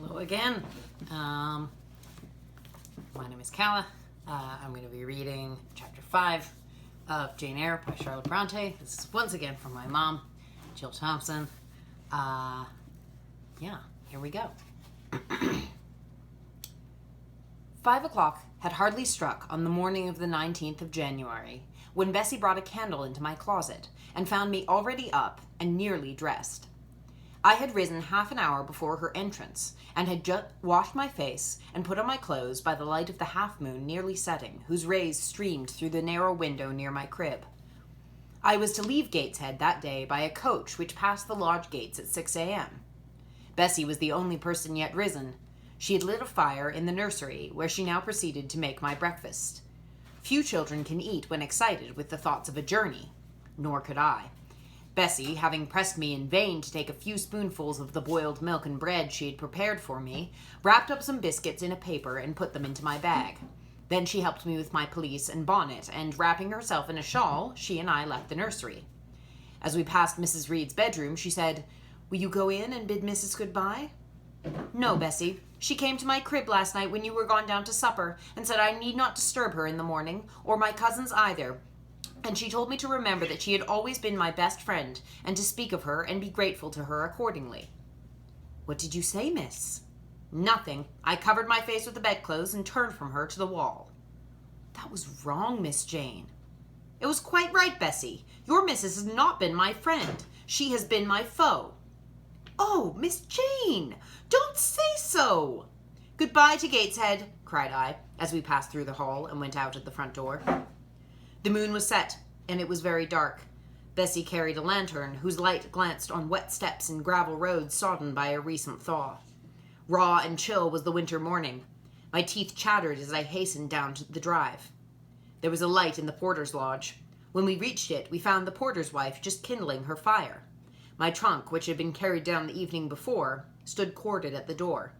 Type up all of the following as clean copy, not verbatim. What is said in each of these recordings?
Hello again. My name is Calla. I'm going to be reading Chapter 5 of Jane Eyre by Charlotte Bronte. This is once again from my mom, Jill Thompson. Here we go. 5 o'clock had hardly struck on the morning of the 19th of January when Bessie brought a candle into my closet and found me already up and nearly dressed. I had risen half an hour before her entrance, and had just washed my face and put on my clothes by the light of the half-moon nearly setting, whose rays streamed through the narrow window near my crib. I was to leave Gateshead that day by a coach which passed the lodge gates at 6 a.m. Bessie was the only person yet risen. She had lit a fire in the nursery, where she now proceeded to make my breakfast. Few children can eat when excited with the thoughts of a journey, nor could I. Bessie, having pressed me in vain to take a few spoonfuls of the boiled milk and bread she had prepared for me, wrapped up some biscuits in a paper and put them into my bag. Then she helped me with my pelisse and bonnet, and wrapping herself in a shawl, she and I left the nursery. As we passed Mrs. Reed's bedroom, she said, "Will you go in and bid Mrs. goodbye?" "No, Bessie. She came to my crib last night when you were gone down to supper, and said I need not disturb her in the morning, or my cousins either. And she told me to remember that she had always been my best friend, and to speak of her and be grateful to her accordingly." "What did you say, miss?" "Nothing. I covered my face with the bedclothes and turned from her to the wall." "That was wrong, Miss Jane." "It was quite right, Bessie. Your missus has not been my friend. She has been my foe." "Oh, Miss Jane, don't say so." "Goodbye to Gateshead," cried I, as we passed through the hall and went out at the front door. The moon was set, and it was very dark. Bessie carried a lantern, whose light glanced on wet steps and gravel roads sodden by a recent thaw. Raw and chill was the winter morning. My teeth chattered as I hastened down the drive. There was a light in the porter's lodge. When we reached it, we found the porter's wife just kindling her fire. My trunk, which had been carried down the evening before, stood corded at the door.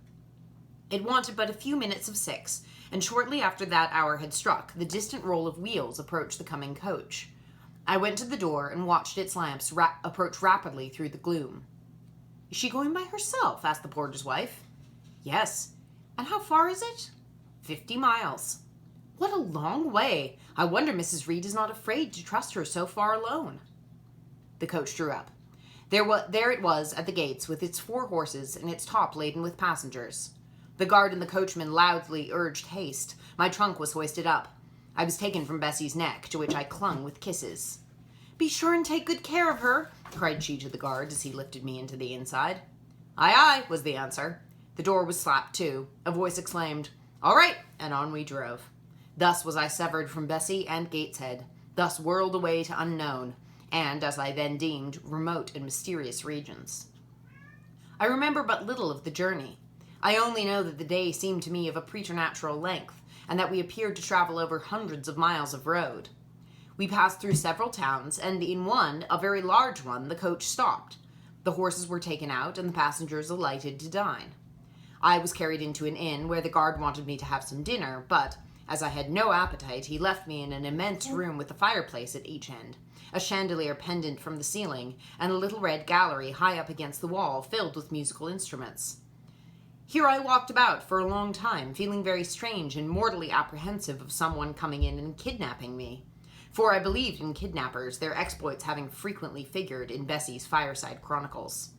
It wanted but a few minutes of 6, and shortly after that hour had struck, the distant roll of wheels approached the coming coach. I went to the door and watched its lamps approach rapidly through the gloom. "Is she going by herself?" asked the porter's wife. "Yes." "And how far is it?" 50 miles. "What a long way! I wonder Mrs. Reed is not afraid to trust her so far alone." The coach drew up. There it was at the gates, with its 4 horses and its top laden with passengers. The guard and the coachman loudly urged haste. My trunk was hoisted up. I was taken from Bessie's neck, to which I clung with kisses. "Be sure and take good care of her," cried she to the guard as he lifted me into the inside. "Aye, aye," was the answer. The door was slapped to. A voice exclaimed, "All right," and on we drove. Thus was I severed from Bessie and Gateshead, thus whirled away to unknown, and, as I then deemed, remote and mysterious regions. I remember but little of the journey. I only know that the day seemed to me of a preternatural length, and that we appeared to travel over hundreds of miles of road. We passed through several towns, and in one, a very large one, the coach stopped. The horses were taken out, and the passengers alighted to dine. I was carried into an inn where the guard wanted me to have some dinner, but, as I had no appetite, he left me in an immense room with a fireplace at each end, a chandelier pendant from the ceiling, and a little red gallery high up against the wall filled with musical instruments. Here I walked about for a long time, feeling very strange and mortally apprehensive of someone coming in and kidnapping me. For I believed in kidnappers, their exploits having frequently figured in Bessie's fireside chronicles.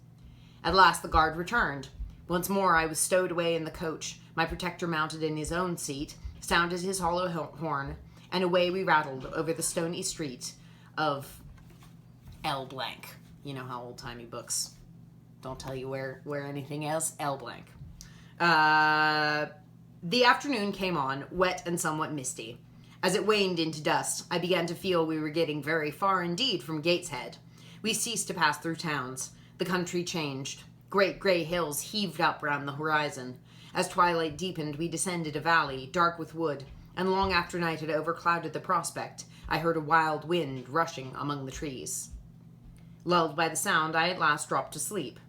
At last the guard returned. Once more I was stowed away in the coach, my protector mounted in his own seat, sounded his hollow horn, and away we rattled over the stony street of L blank. You know how old-timey books don't tell you where anything else. L blank. The afternoon came on, wet and somewhat misty. As it waned into dusk, I began to feel we were getting very far indeed from Gateshead. We ceased to pass through towns. The country changed. Great grey hills heaved up round the horizon. As twilight deepened, we descended a valley, dark with wood, and long after night had overclouded the prospect, I heard a wild wind rushing among the trees. Lulled by the sound, I at last dropped to sleep.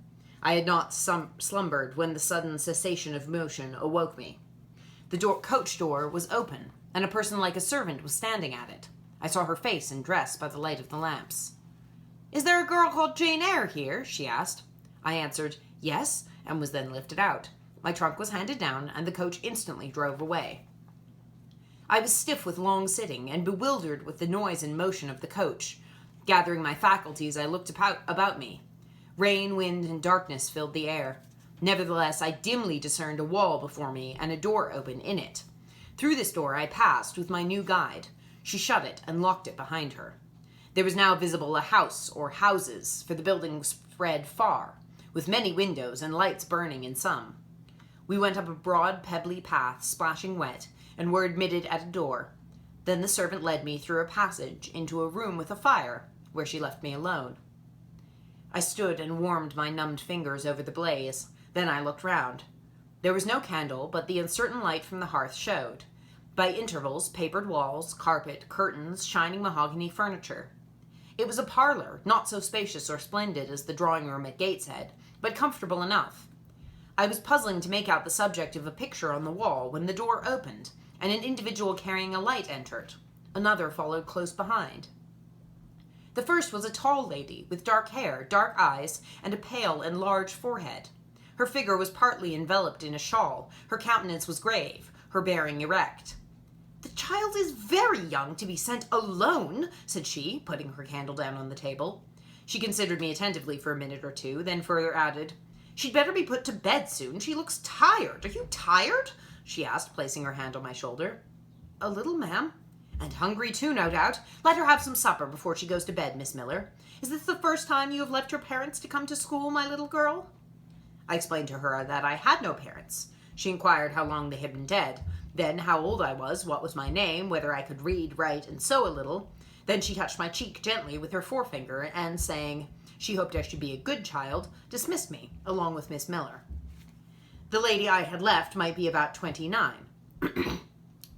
I had not slumbered when the sudden cessation of motion awoke me. The coach door was open, and a person like a servant was standing at it. I saw her face and dress by the light of the lamps. "Is there a girl called Jane Eyre here?" she asked. I answered, "Yes," and was then lifted out. My trunk was handed down, and the coach instantly drove away. I was stiff with long sitting and bewildered with the noise and motion of the coach. Gathering my faculties, I looked about me. Rain, wind, and darkness filled the air. Nevertheless, I dimly discerned a wall before me and a door open in it. Through this door I passed with my new guide. She shut it and locked it behind her. There was now visible a house or houses, for the building spread far, with many windows and lights burning in some. We went up a broad, pebbly path, splashing wet, and were admitted at a door. Then the servant led me through a passage into a room with a fire, where she left me alone. I stood and warmed my numbed fingers over the blaze. Then I looked round. There was no candle, but the uncertain light from the hearth showed. By intervals, papered walls, carpet, curtains, shining mahogany furniture. It was a parlor, not so spacious or splendid as the drawing-room at Gateshead, but comfortable enough. I was puzzling to make out the subject of a picture on the wall when the door opened, and an individual carrying a light entered. Another followed close behind. The first was a tall lady, with dark hair, dark eyes, and a pale and large forehead. Her figure was partly enveloped in a shawl, her countenance was grave, her bearing erect. "The child is very young to be sent alone," said she, putting her candle down on the table. She considered me attentively for a minute or two, then further added, "She'd better be put to bed soon. She looks tired. Are you tired?" she asked, placing her hand on my shoulder. "A little, ma'am." "And hungry too, no doubt. Let her have some supper before she goes to bed, Miss Miller. Is this the first time you have left your parents to come to school, my little girl?" I explained to her that I had no parents. She inquired how long they had been dead, then how old I was, what was my name, whether I could read, write, and sew a little. Then she touched my cheek gently with her forefinger, and saying she hoped I should be a good child, dismissed me, along with Miss Miller. The lady I had left might be about 29.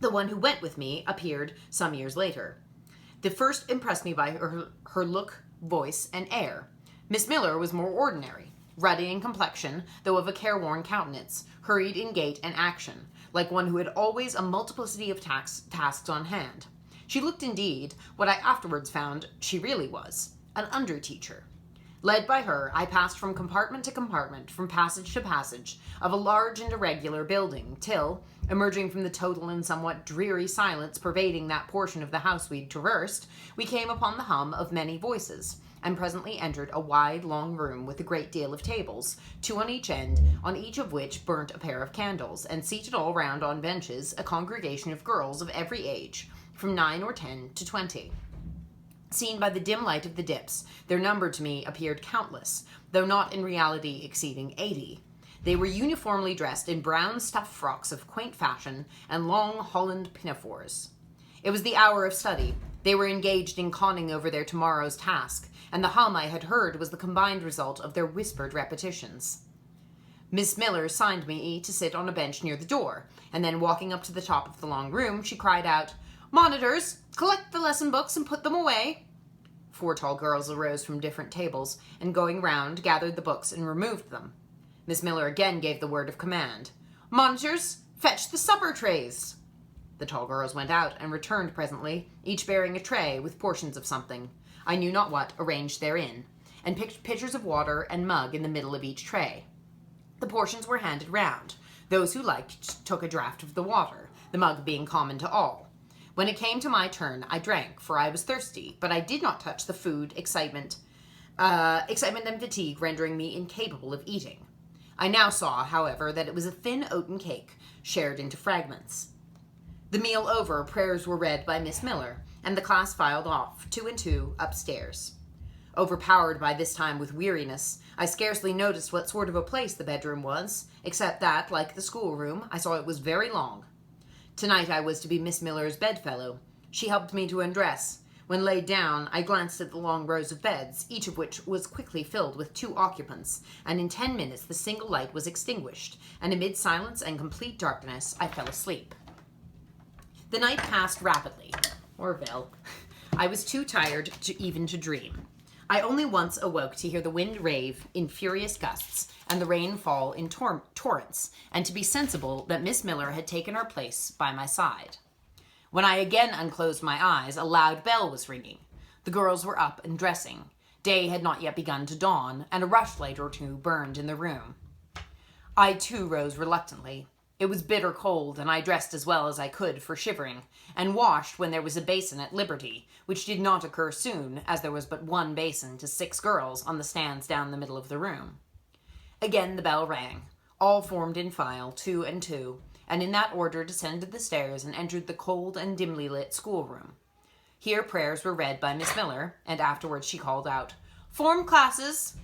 The one who went with me appeared some years later. The first impressed me by her look, voice, and air. Miss Miller was more ordinary, ruddy in complexion, though of a careworn countenance, hurried in gait and action, like one who had always a multiplicity of tasks on hand. She looked indeed, what I afterwards found she really was, an under-teacher. Led by her, I passed from compartment to compartment, from passage to passage, of a large and irregular building, till, emerging from the total and somewhat dreary silence pervading that portion of the house we'd traversed, we came upon the hum of many voices, and presently entered a wide, long room with a great deal of tables, 2 on each end, on each of which burnt a pair of candles, and seated all round on benches, a congregation of girls of every age, from 9 or 10 to 20. Seen by the dim light of the dips, their number to me appeared countless, though not in reality exceeding 80. They were uniformly dressed in brown stuff frocks of quaint fashion and long Holland pinafores. It was the hour of study. They were engaged in conning over their tomorrow's task, and the hum I had heard was the combined result of their whispered repetitions. Miss Miller signed me to sit on a bench near the door, and then walking up to the top of the long room, she cried out, "Monitors, collect the lesson books and put them away." 4 tall girls arose from different tables, and going round, gathered the books and removed them. Miss Miller again gave the word of command. "Monitors, fetch the supper trays." The tall girls went out and returned presently, each bearing a tray with portions of something, I knew not what, arranged therein, and pitchers of water and mug in the middle of each tray. The portions were handed round. Those who liked took a draught of the water, the mug being common to all. When it came to my turn, I drank, for I was thirsty, but I did not touch the food, excitement and fatigue rendering me incapable of eating. I now saw, however, that it was a thin oaten cake, shared into fragments. The meal over, prayers were read by Miss Miller, and the class filed off, 2 and 2, upstairs. Overpowered by this time with weariness, I scarcely noticed what sort of a place the bedroom was, except that, like the schoolroom, I saw it was very long. Tonight I was to be Miss Miller's bedfellow. She helped me to undress. When laid down, I glanced at the long rows of beds, each of which was quickly filled with 2 occupants, and in 10 minutes the single light was extinguished, and amid silence and complete darkness I fell asleep. The night passed rapidly. Orville. I was too tired even to dream. I only once awoke to hear the wind rave in furious gusts and the rain fall in torrents, and to be sensible that Miss Miller had taken her place by my side. When I again unclosed my eyes, a loud bell was ringing. The girls were up and dressing. Day had not yet begun to dawn, and a rushlight or 2 burned in the room. I too rose reluctantly. It was bitter cold, and I dressed as well as I could for shivering, and washed when there was a basin at liberty, which did not occur soon, as there was but one basin to 6 girls on the stands down the middle of the room. Again the bell rang. All formed in file, 2 and 2, and in that order descended the stairs and entered the cold and dimly lit schoolroom. Here prayers were read by Miss Miller, and afterwards she called out, "Form classes!"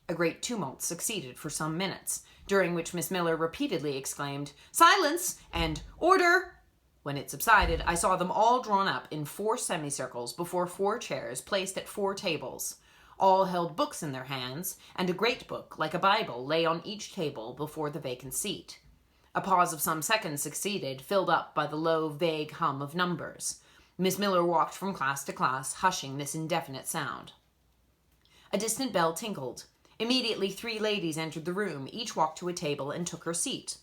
A great tumult succeeded for some minutes, during which Miss Miller repeatedly exclaimed, "Silence!" and "Order!" When it subsided, I saw them all drawn up in 4 semicircles before 4 chairs placed at 4 tables. All held books in their hands, and a great book, like a Bible, lay on each table before the vacant seat. A pause of some seconds succeeded, filled up by the low, vague hum of numbers. Miss Miller walked from class to class, hushing this indefinite sound. A distant bell tinkled. Immediately 3 ladies entered the room, each walked to a table and took her seat.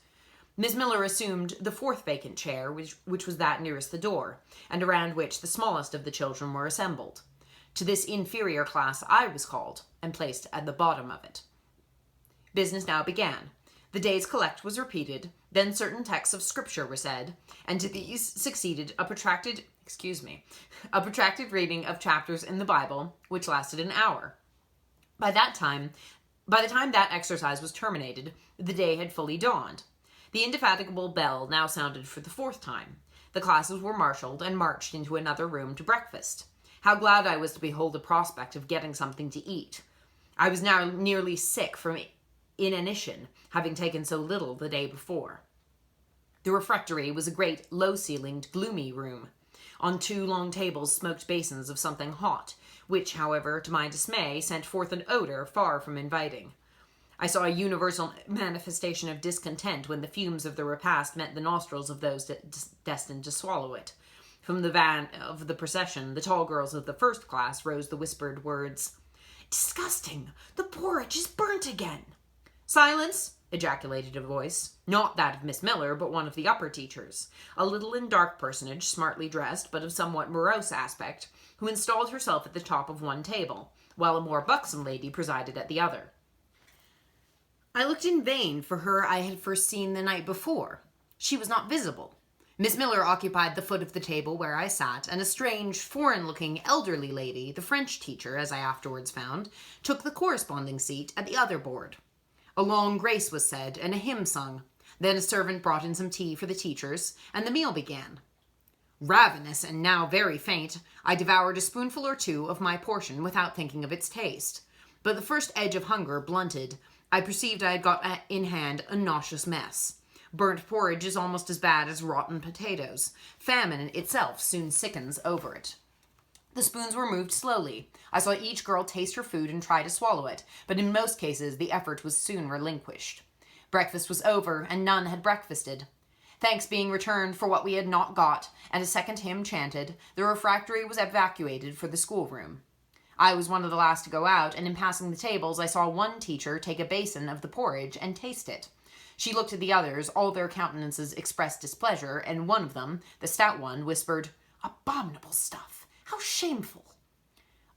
Miss Miller assumed the 4th vacant chair, which was that nearest the door, and around which the smallest of the children were assembled. To this inferior class I was called, and placed at the bottom of it. Business now began. The day's collect was repeated, then certain texts of scripture were said, and to these succeeded a protracted reading of chapters in the Bible, which lasted an hour. By the time that exercise was terminated, the day had fully dawned. The indefatigable bell now sounded for the 4th time. The classes were marshaled and marched into another room to breakfast. How glad I was to behold the prospect of getting something to eat. I was now nearly sick from inanition, having taken so little the day before. The refectory was a great, low-ceilinged, gloomy room. On 2 long tables smoked basins of something hot, which, however, to my dismay, sent forth an odor far from inviting. I saw a universal manifestation of discontent when the fumes of the repast met the nostrils of those destined to swallow it. From the van of the procession, the tall girls of the 1st class rose the whispered words, "Disgusting! The porridge is burnt again!" "Silence!" ejaculated a voice, not that of Miss Miller, but one of the upper teachers, a little and dark personage, smartly dressed, but of somewhat morose aspect, who installed herself at the top of one table, while a more buxom lady presided at the other. I looked in vain for her I had first seen the night before. She was not visible. Miss Miller occupied the foot of the table where I sat, and a strange, foreign-looking, elderly lady, the French teacher, as I afterwards found, took the corresponding seat at the other board. A long grace was said, and a hymn sung. Then a servant brought in some tea for the teachers, and the meal began. Ravenous, and now very faint, I devoured a spoonful or 2 of my portion without thinking of its taste. But the first edge of hunger blunted, I perceived I had got in hand a nauseous mess. Burnt porridge is almost as bad as rotten potatoes. Famine itself soon sickens over it. The spoons were moved slowly. I saw each girl taste her food and try to swallow it, but in most cases the effort was soon relinquished. Breakfast was over, and none had breakfasted. Thanks being returned for what we had not got, and a second hymn chanted, the refectory was evacuated for the schoolroom. I was one of the last to go out, and in passing the tables I saw one teacher take a basin of the porridge and taste it. She looked at the others, all their countenances expressed displeasure, and one of them, the stout one, whispered, "Abominable stuff! How shameful!"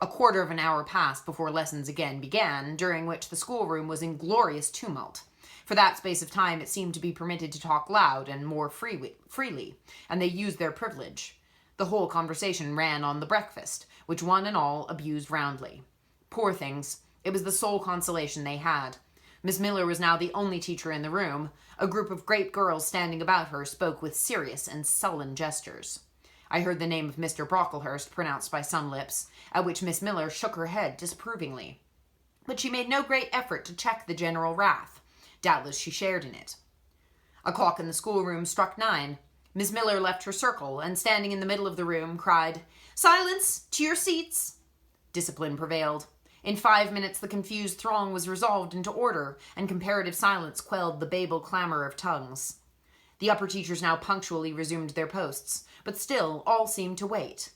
A quarter of an hour passed before lessons again began, during which the schoolroom was in glorious tumult. For that space of time it seemed to be permitted to talk loud and more freely, and they used their privilege. The whole conversation ran on the breakfast, which one and all abused roundly. Poor things, it was the sole consolation they had. Miss Miller was now the only teacher in the room. A group of great girls standing about her spoke with serious and sullen gestures. I heard the name of Mr. Brocklehurst pronounced by some lips, at which Miss Miller shook her head disapprovingly. But she made no great effort to check the general wrath. Doubtless she shared in it. A clock in the schoolroom struck 9. Miss Miller left her circle, and standing in the middle of the room, cried, "Silence! To your seats!" Discipline prevailed. In 5 minutes the confused throng was resolved into order, and comparative silence quelled the Babel clamor of tongues. The upper teachers now punctually resumed their posts, but still all seemed to wait.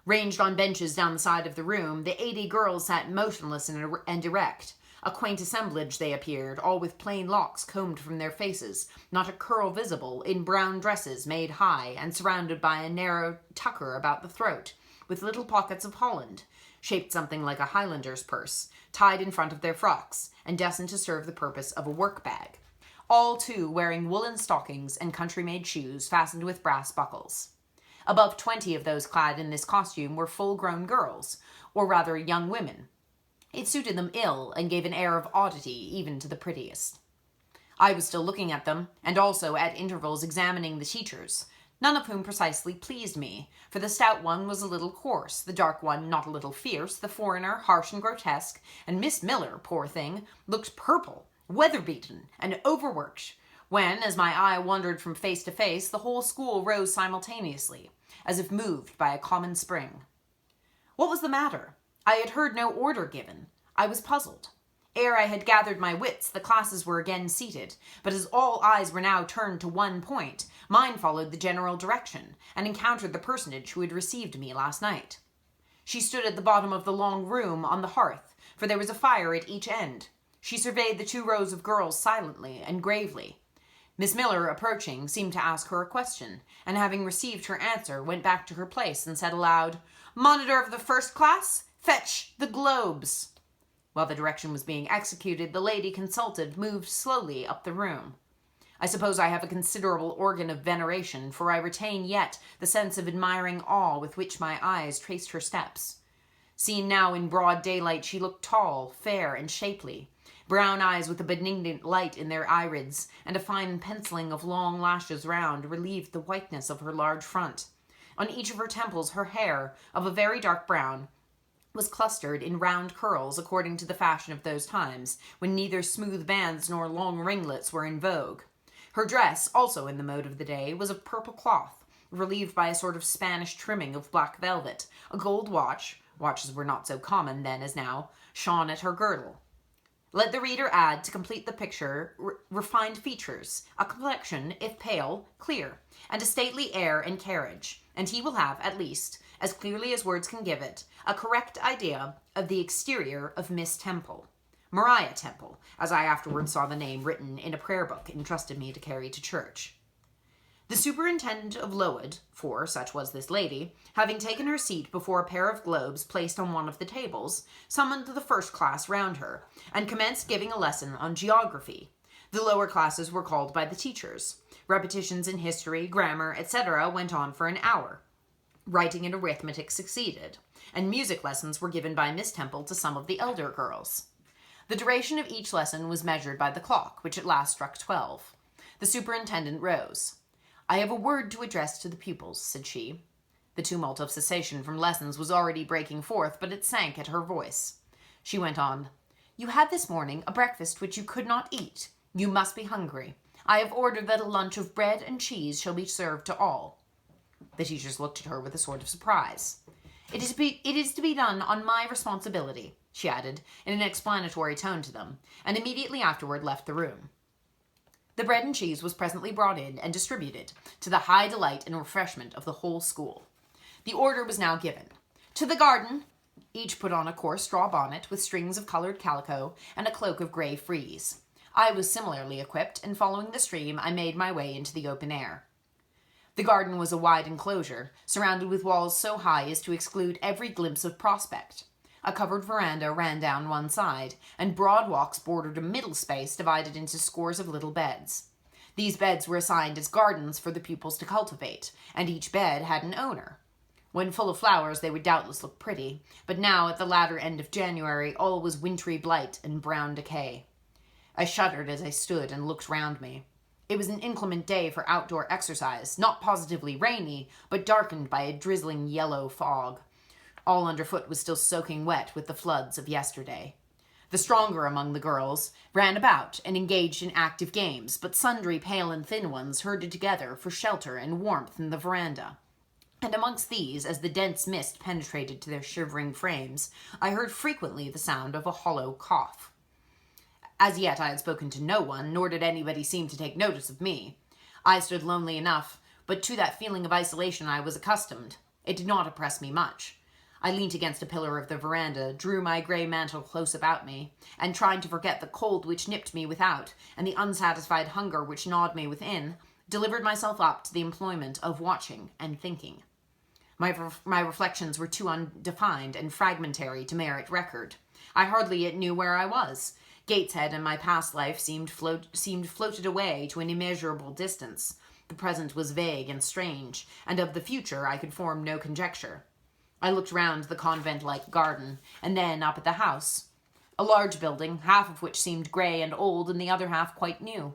Ranged on benches down the side of the room, the 80 girls sat motionless and erect. A quaint assemblage they appeared, all with plain locks combed from their faces, not a curl visible, in brown dresses made high, and surrounded by a narrow tucker about the throat, with little pockets of holland, shaped something like a Highlander's purse, tied in front of their frocks, and destined to serve the purpose of a work-bag. all too wearing woolen stockings and country-made shoes fastened with brass buckles. Above 20 of those clad in this costume were full-grown girls, or rather young women. It suited them ill and gave an air of oddity even to the prettiest. I was still looking at them, and also at intervals examining the teachers, none of whom precisely pleased me, for the stout one was a little coarse, the dark one not a little fierce, the foreigner harsh and grotesque, and Miss Miller, poor thing, looked purple, weather-beaten, and overworked, when, as my eye wandered from face to face, the whole school rose simultaneously, as if moved by a common spring. What was the matter? I had heard no order given. I was puzzled. Ere I had gathered my wits, the classes were again seated, but as all eyes were now turned to one point, mine followed the general direction, and encountered the personage who had received me last night. She stood at the bottom of the long room on the hearth, for there was a fire at each end. She surveyed the 2 rows of girls silently and gravely. Miss Miller, approaching, seemed to ask her a question, and having received her answer, went back to her place and said aloud, "Monitor of the first class, fetch the globes." While the direction was being executed, the lady consulted moved slowly up the room. I suppose I have a considerable organ of veneration, for I retain yet the sense of admiring awe with which my eyes traced her steps. Seen now in broad daylight, she looked tall, fair, and shapely. Brown eyes with a benignant light in their irids, and a fine penciling of long lashes round, relieved the whiteness of her large front. On each of her temples her hair, of a very dark brown, was clustered in round curls according to the fashion of those times, when neither smooth bands nor long ringlets were in vogue. Her dress, also in the mode of the day, was of purple cloth, relieved by a sort of Spanish trimming of black velvet. A gold watch, watches were not so common then as now, shone at her girdle. Let the reader add, to complete the picture, refined features, a complexion, if pale, clear, and a stately air and carriage, and he will have, at least, as clearly as words can give it, a correct idea of the exterior of Miss Temple. Maria Temple, as I afterwards saw the name written in a prayer book entrusted me to carry to church. The superintendent of Lowood, for such was this lady, having taken her seat before a pair of globes placed on one of the tables, summoned the first class round her, and commenced giving a lesson on geography. The lower classes were called by the teachers. Repetitions in history, grammar, etc. went on for an hour. Writing and arithmetic succeeded, and music lessons were given by Miss Temple to some of the elder girls. The duration of each lesson was measured by the clock, which at last struck 12. The superintendent rose. "I have a word to address to the pupils," said she. The tumult of cessation from lessons was already breaking forth, but it sank at her voice. She went on, "You had this morning a breakfast which you could not eat. You must be hungry. I have ordered that a lunch of bread and cheese shall be served to all." The teachers looked at her with a sort of surprise. It is to be done on my responsibility," she added, in an explanatory tone to them, and immediately afterward left the room. The bread and cheese was presently brought in and distributed, to the high delight and refreshment of the whole school. The order was now given. "To the garden!" Each put on a coarse straw bonnet with strings of colored calico and a cloak of gray frieze. I was similarly equipped, and following the stream, I made my way into the open air. The garden was a wide enclosure, surrounded with walls so high as to exclude every glimpse of prospect. A covered veranda ran down one side, and broad walks bordered a middle space divided into scores of little beds. These beds were assigned as gardens for the pupils to cultivate, and each bed had an owner. When full of flowers, they would doubtless look pretty, but now, at the latter end of January, all was wintry blight and brown decay. I shuddered as I stood and looked round me. It was an inclement day for outdoor exercise, not positively rainy, but darkened by a drizzling yellow fog. All underfoot was still soaking wet with the floods of yesterday. The stronger among the girls ran about and engaged in active games, but sundry pale and thin ones herded together for shelter and warmth in the veranda. And amongst these, as the dense mist penetrated to their shivering frames, I heard frequently the sound of a hollow cough. As yet I had spoken to no one, nor did anybody seem to take notice of me. I stood lonely enough, but to that feeling of isolation I was accustomed. It did not oppress me much. I leant against a pillar of the veranda, drew my grey mantle close about me, and trying to forget the cold which nipped me without, and the unsatisfied hunger which gnawed me within, delivered myself up to the employment of watching and thinking. My reflections were too undefined and fragmentary to merit record. I hardly yet knew where I was. Gateshead and my past life seemed floated away to an immeasurable distance. The present was vague and strange, and of the future I could form no conjecture. I looked round the convent-like garden, and then up at the house. A large building, half of which seemed grey and old, and the other half quite new.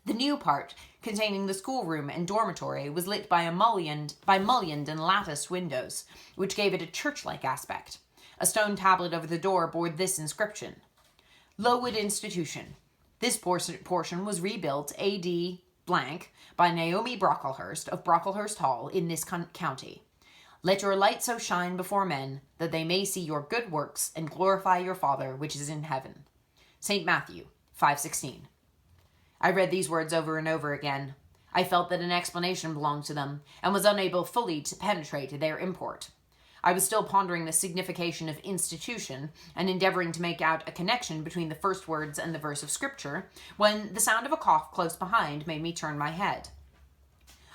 The new part, containing the schoolroom and dormitory, was lit by mullioned and latticed windows, which gave it a church-like aspect. A stone tablet over the door bore this inscription: Lowood Institution. This portion was rebuilt A.D. blank by Naomi Brocklehurst of Brocklehurst Hall in this county. Let your light so shine before men that they may see your good works and glorify your Father which is in heaven. St. Matthew 5:16. I read these words over and over again. I felt that an explanation belonged to them, and was unable fully to penetrate their import. I was still pondering the signification of institution, and endeavoring to make out a connection between the first words and the verse of Scripture, when the sound of a cough close behind made me turn my head.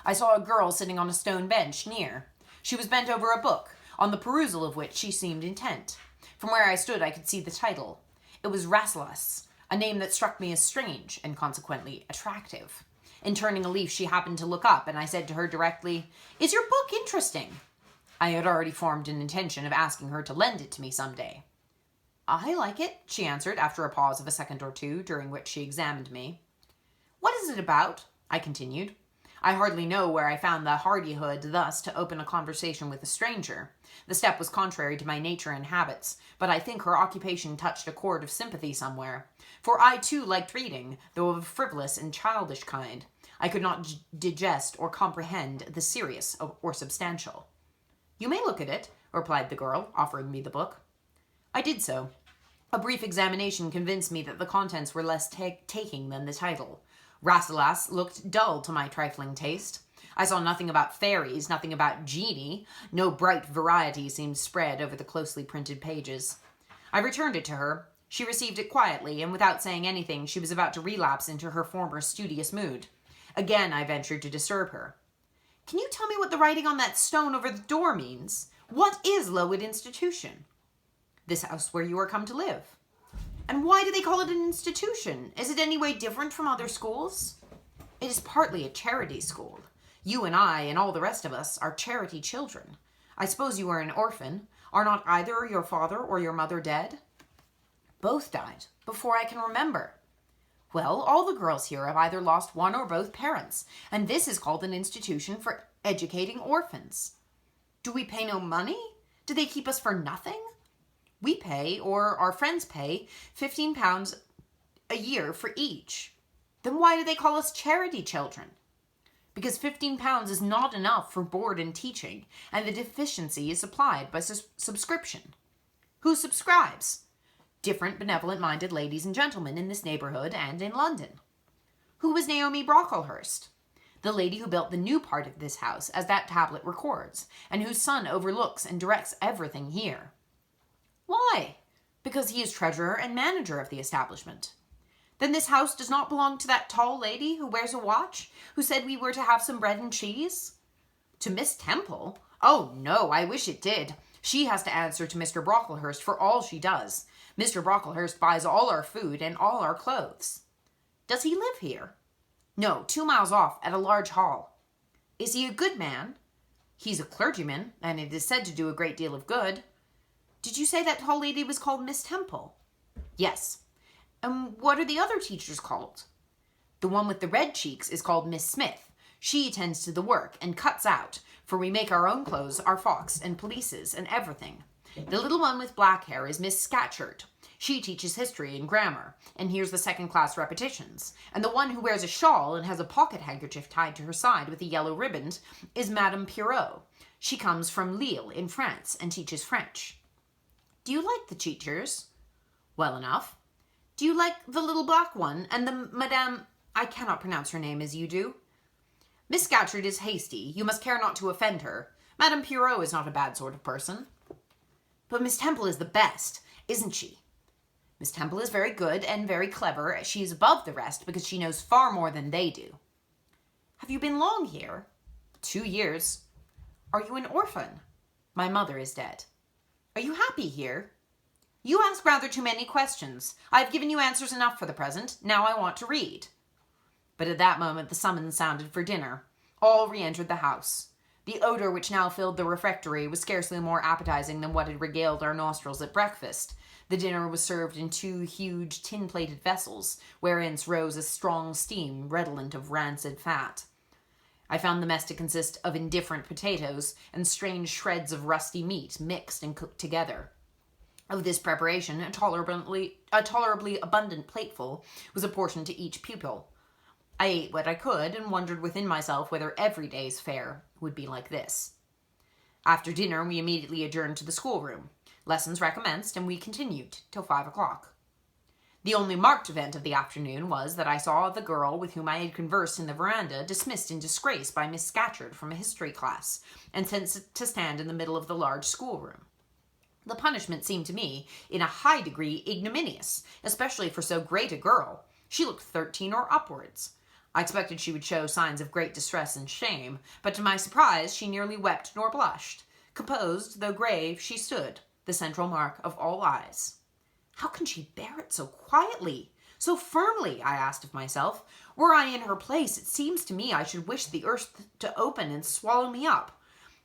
I saw a girl sitting on a stone bench near. She was bent over a book, on the perusal of which she seemed intent. From where I stood I could see the title. It was Rasselas, a name that struck me as strange, and consequently attractive. In turning a leaf she happened to look up, and I said to her directly, "Is your book interesting?" I had already formed an intention of asking her to lend it to me some day. "I like it," she answered, after a pause of a second or two, during which she examined me. "What is it about?" I continued. I hardly know where I found the hardihood thus to open a conversation with a stranger. The step was contrary to my nature and habits, but I think her occupation touched a chord of sympathy somewhere. For I too liked reading, though of a frivolous and childish kind. I could not digest or comprehend the serious or substantial. "You may look at it," replied the girl, offering me the book. I did so. A brief examination convinced me that the contents were less taking than the title. Rasselas looked dull to my trifling taste. I saw nothing about fairies, nothing about genii. No bright variety seemed spread over the closely printed pages. I returned it to her. She received it quietly, and without saying anything, she was about to relapse into her former studious mood. Again I ventured to disturb her. "Can you tell me what the writing on that stone over the door means? What is Lowood Institution?" "This house where you are come to live." "And why do they call it an institution? Is it any way different from other schools?" "It is partly a charity school. You and I and all the rest of us are charity children. I suppose you are an orphan. Are not either your father or your mother dead?" "Both died, before I can remember." "Well, all the girls here have either lost one or both parents, and this is called an institution for educating orphans." "Do we pay no money? Do they keep us for nothing?" "We pay, or our friends pay, £15 a year for each." "Then why do they call us charity children?" "Because £15 is not enough for board and teaching, and the deficiency is supplied by subscription." "Who subscribes?" "Different benevolent-minded ladies and gentlemen in this neighbourhood and in London." "Who was Naomi Brocklehurst?" "The lady who built the new part of this house, as that tablet records, and whose son overlooks and directs everything here." "Why?" "Because he is treasurer and manager of the establishment." "Then this house does not belong to that tall lady who wears a watch, who said we were to have some bread and cheese?" "To Miss Temple? Oh, no, I wish it did. She has to answer to Mr. Brocklehurst for all she does. Mr. Brocklehurst buys all our food and all our clothes." "Does he live here?" "No, 2 miles off, at a large hall." "Is he a good man?" "He's a clergyman, and it is said to do a great deal of good." "Did you say that tall lady was called Miss Temple?" "Yes." "And what are the other teachers called?" "The one with the red cheeks is called Miss Smith. She attends to the work, and cuts out, for we make our own clothes, our frocks, and pelisses, and everything. The little one with black hair is Miss Scatcherd. She teaches history and grammar, and hears the second-class repetitions. And the one who wears a shawl and has a pocket-handkerchief tied to her side with a yellow riband is Madame Pierrot. She comes from Lille, in France, and teaches French." "Do you like the teachers?" "Well enough." "Do you like the little black one, and the Madame... I cannot pronounce her name as you do." "Miss Scatcherd is hasty. You must care not to offend her. Madame Pierrot is not a bad sort of person." "But Miss Temple is the best, isn't she?" "Miss Temple is very good and very clever. She is above the rest because she knows far more than they do." "Have you been long here?" 2 years. "Are you an orphan?" "My mother is dead." "Are you happy here?" You ask rather too many questions. I have given you answers enough for the present. Now I want to read. But at that moment the summons sounded for dinner. All re-entered the house. The odor which now filled the refectory was scarcely more appetizing than what had regaled our nostrils at breakfast. The dinner was served in 2 huge tin-plated vessels, wherein rose a strong steam redolent of rancid fat. I found the mess to consist of indifferent potatoes and strange shreds of rusty meat mixed and cooked together. Of this preparation, a tolerably abundant plateful was apportioned to each pupil. I ate what I could and wondered within myself whether every day's fare would be like this. After dinner, we immediately adjourned to the schoolroom. Lessons recommenced, and we continued till 5 o'clock. The only marked event of the afternoon was that I saw the girl with whom I had conversed in the veranda dismissed in disgrace by Miss Scatcherd from a history class and sent to stand in the middle of the large schoolroom. The punishment seemed to me in a high degree ignominious, especially for so great a girl. She looked 13 or upwards. I expected she would show signs of great distress and shame, but to my surprise she neither wept nor blushed. Composed, though grave, she stood, the central mark of all eyes. How can she bear it so quietly, so firmly? I asked of myself. Were I in her place, it seems to me I should wish the earth to open and swallow me up.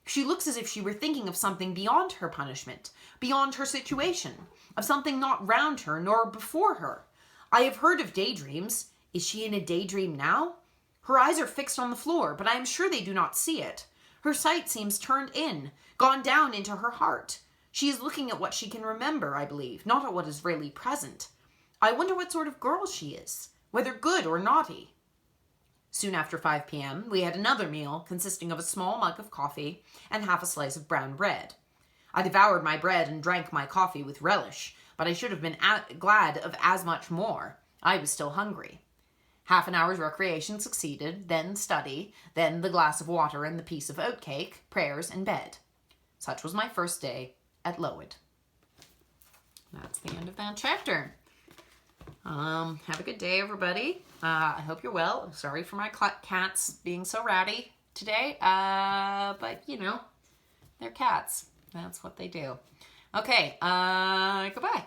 She looks as if she were thinking of something beyond her punishment, beyond her situation, of something not round her nor before her. I have heard of daydreams. Is she in a daydream now? Her eyes are fixed on the floor, but I am sure they do not see it. Her sight seems turned in, gone down into her heart. She is looking at what she can remember, I believe, not at what is really present. I wonder what sort of girl she is, whether good or naughty. Soon after 5 p.m., we had another meal consisting of a small mug of coffee and half a slice of brown bread. I devoured my bread and drank my coffee with relish, but I should have been glad of as much more. I was still hungry. Half an hour's recreation succeeded, then study, then the glass of water and the piece of oatcake, prayers, and bed. Such was my first day at Lowood. That's the end of that chapter. Have a good day, everybody. I hope you're well. I'm sorry for my cats being so rowdy today, but, you know, they're cats. That's what they do. Okay, goodbye.